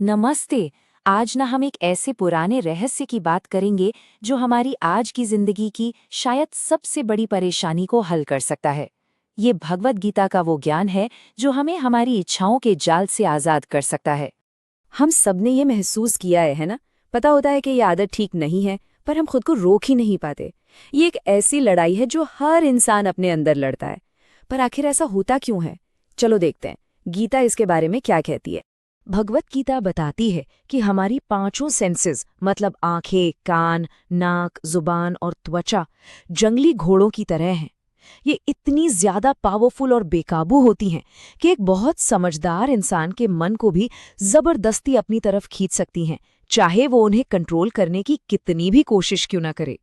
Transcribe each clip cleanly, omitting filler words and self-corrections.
नमस्ते। आज हम एक ऐसे पुराने रहस्य की बात करेंगे जो हमारी आज की जिंदगी की शायद सबसे बड़ी परेशानी को हल कर सकता है। ये भगवद गीता का वो ज्ञान है जो हमें हमारी इच्छाओं के जाल से आजाद कर सकता है। हम सब ने ये महसूस किया है ना। पता होता है कि ये आदत ठीक नहीं है, पर हम खुद को रोक ही नहीं पाते। ये एक ऐसी लड़ाई है जो हर इंसान अपने अंदर लड़ता है। पर आखिर ऐसा होता क्यों है? चलो देखते हैं गीता इसके बारे में क्या कहती है। भगवत गीता बताती है कि हमारी पांचों सेंसेस मतलब आंखें, कान, नाक, जुबान और त्वचा जंगली घोड़ों की तरह हैं। ये इतनी ज्यादा पावरफुल और बेकाबू होती हैं कि एक बहुत समझदार इंसान के मन को भी जबरदस्ती अपनी तरफ खींच सकती हैं, चाहे वो उन्हें कंट्रोल करने की कितनी भी कोशिश क्यों ना करे।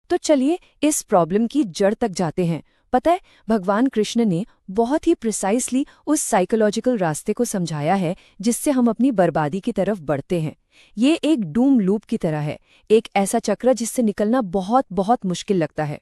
तो चलिए इस प्रॉब्लम की जड़ तक जाते हैं। पता है, भगवान कृष्ण ने बहुत ही प्रिसाइसली उस साइकोलॉजिकल रास्ते को समझाया है जिससे हम अपनी बर्बादी की तरफ बढ़ते हैं। ये एक डूम लूप की तरह है, एक ऐसा चक्र जिससे निकलना बहुत बहुत मुश्किल लगता है।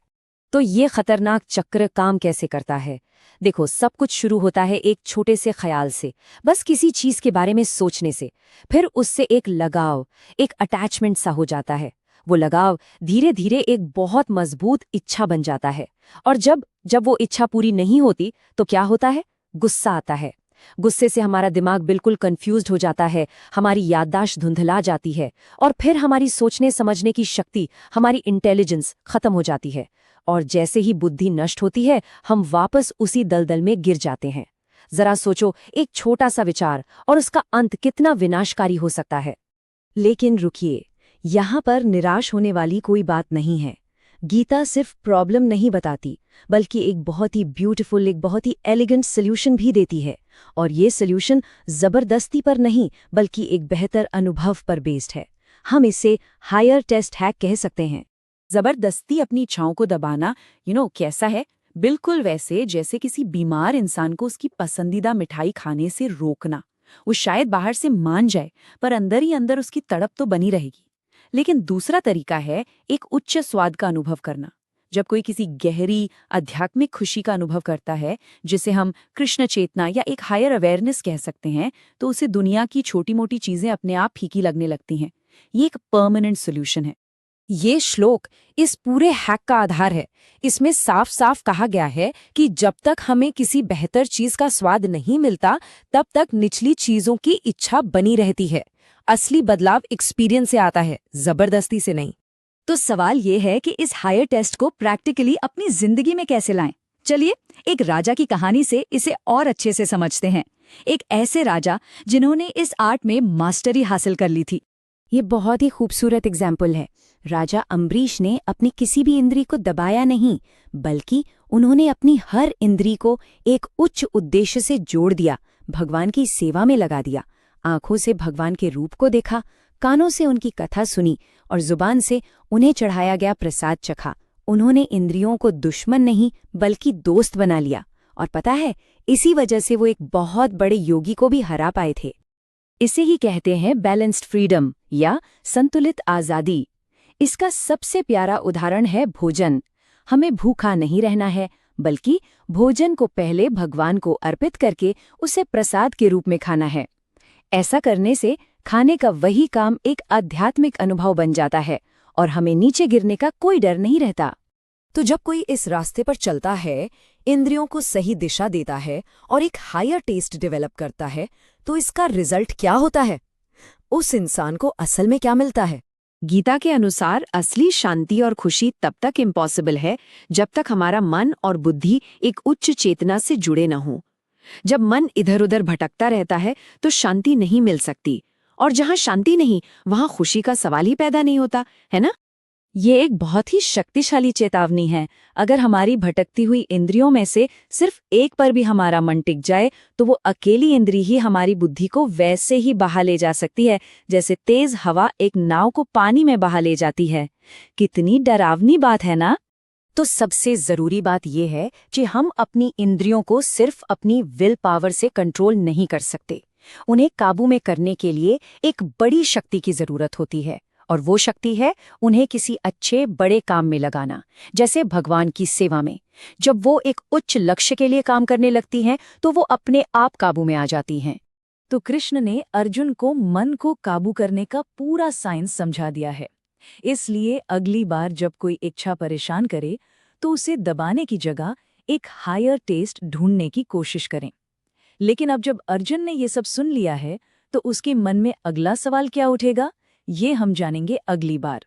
तो ये खतरनाक चक्र काम कैसे करता है? देखो, सब कुछ शुरू होता है एक छोटे से ख्याल से, बस किसी चीज के बारे में सोचने से। फिर उससे एक लगाव, एक अटैचमेंट सा हो जाता है। वो लगाव धीरे धीरे एक बहुत मजबूत इच्छा बन जाता है। और जब जब वो इच्छा पूरी नहीं होती तो क्या होता है? गुस्सा आता है। गुस्से से हमारा दिमाग बिल्कुल कंफ्यूज्ड हो जाता है, हमारी याददाश्त धुंधला जाती है, और फिर हमारी सोचने समझने की शक्ति, हमारी इंटेलिजेंस खत्म हो जाती है। और जैसे ही बुद्धि नष्ट होती है, हम वापस उसी दलदल में गिर जाते हैं। जरा सोचो, एक छोटा सा विचार और उसका अंत कितना विनाशकारी हो सकता है। लेकिन रुकिए, यहाँ पर निराश होने वाली कोई बात नहीं है। गीता सिर्फ प्रॉब्लम नहीं बताती, बल्कि एक बहुत ही ब्यूटीफुल, एक बहुत ही एलिगेंट सॉल्यूशन भी देती है। और ये सॉल्यूशन जबरदस्ती पर नहीं, बल्कि एक बेहतर अनुभव पर बेस्ड है। हम इसे हायर टेस्ट हैक कह सकते हैं। जबरदस्ती अपनी इच्छाओं को दबाना, कैसा है? बिल्कुल वैसे जैसे किसी बीमार इंसान को उसकी पसंदीदा मिठाई खाने से रोकना। वो शायद बाहर से मान जाए, पर अंदर ही अंदर उसकी तड़प तो बनी रहेगी। लेकिन दूसरा तरीका है एक उच्च स्वाद का अनुभव करना। जब कोई किसी गहरी आध्यात्मिक खुशी का अनुभव करता है, जिसे हम कृष्ण चेतना या एक हायर अवेयरनेस कह सकते हैं, तो उसे दुनिया की छोटी मोटी चीजें अपने आप फीकी लगने लगती हैं। ये एक परमानेंट सोल्यूशन है। ये श्लोक इस पूरे हैक का आधार है। इसमें साफ साफ कहा गया है कि जब तक हमें किसी बेहतर चीज का स्वाद नहीं मिलता, तब तक निचली चीजों की इच्छा बनी रहती है। असली बदलाव एक्सपीरियंस से आता है, जबरदस्ती से नहीं। तो सवाल ये है कि इस हायर टेस्ट को प्रैक्टिकली अपनी जिंदगी में कैसे लाएं? चलिए एक राजा की कहानी से इसे और अच्छे से समझते हैं। एक ऐसे राजा जिन्होंने इस आर्ट में मास्टरी हासिल कर ली थी। ये बहुत ही खूबसूरत एग्जाम्पल है। राजा अम्बरीश ने अपनी किसी भी इंद्री को दबाया नहीं, बल्कि उन्होंने अपनी हर इंद्री को एक उच्च उद्देश्य से जोड़ दिया, भगवान की सेवा में लगा दिया। आंखों से भगवान के रूप को देखा, कानों से उनकी कथा सुनी और जुबान से उन्हें चढ़ाया गया प्रसाद चखा। उन्होंने इंद्रियों को दुश्मन नहीं बल्कि दोस्त बना लिया। और पता है, इसी वजह से वो एक बहुत बड़े योगी को भी हरा पाए थे। इसे ही कहते हैं बैलेंस्ड फ्रीडम या संतुलित आज़ादी। इसका सबसे प्यारा उदाहरण है भोजन। हमें भूखा नहीं रहना है, बल्कि भोजन को पहले भगवान को अर्पित करके उसे प्रसाद के रूप में खाना है। ऐसा करने से खाने का वही काम एक आध्यात्मिक अनुभव बन जाता है और हमें नीचे गिरने का कोई डर नहीं रहता। तो जब कोई इस रास्ते पर चलता है, इंद्रियों को सही दिशा देता है और एक हायर टेस्ट डेवलप करता है, तो इसका रिजल्ट क्या होता है? उस इंसान को असल में क्या मिलता है? गीता के अनुसार असली शांति और खुशी तब तक इम्पॉसिबल है जब तक हमारा मन और बुद्धि एक उच्च चेतना से जुड़े न हों। जब मन इधर उधर भटकता रहता है तो शांति नहीं मिल सकती, और जहां शांति नहीं वहां खुशी का सवाल ही पैदा नहीं होता, है ना? ये एक बहुत ही शक्तिशाली चेतावनी है। अगर हमारी भटकती हुई इंद्रियों में से सिर्फ एक पर भी हमारा मन टिक जाए, तो वो अकेली इंद्री ही हमारी बुद्धि को वैसे ही बहा ले जा सकती है जैसे तेज हवा एक नाव को पानी में बहा ले जाती है। कितनी डरावनी बात है ना? तो सबसे जरूरी बात यह है कि हम अपनी इंद्रियों को सिर्फ अपनी विल पावर से कंट्रोल नहीं कर सकते। उन्हें काबू में करने के लिए एक बड़ी शक्ति की जरूरत होती है, और वो शक्ति है उन्हें किसी अच्छे बड़े काम में लगाना, जैसे भगवान की सेवा में। जब वो एक उच्च लक्ष्य के लिए काम करने लगती हैं, तो वो अपने आप काबू में आ जाती हैं। तो कृष्ण ने अर्जुन को मन को काबू करने का पूरा साइंस समझा दिया है। इसलिए अगली बार जब कोई इच्छा परेशान करे तो उसे दबाने की जगह एक हायर टेस्ट ढूंढने की कोशिश करें। लेकिन अब जब अर्जुन ने ये सब सुन लिया है तो उसके मन में अगला सवाल क्या उठेगा, ये हम जानेंगे अगली बार।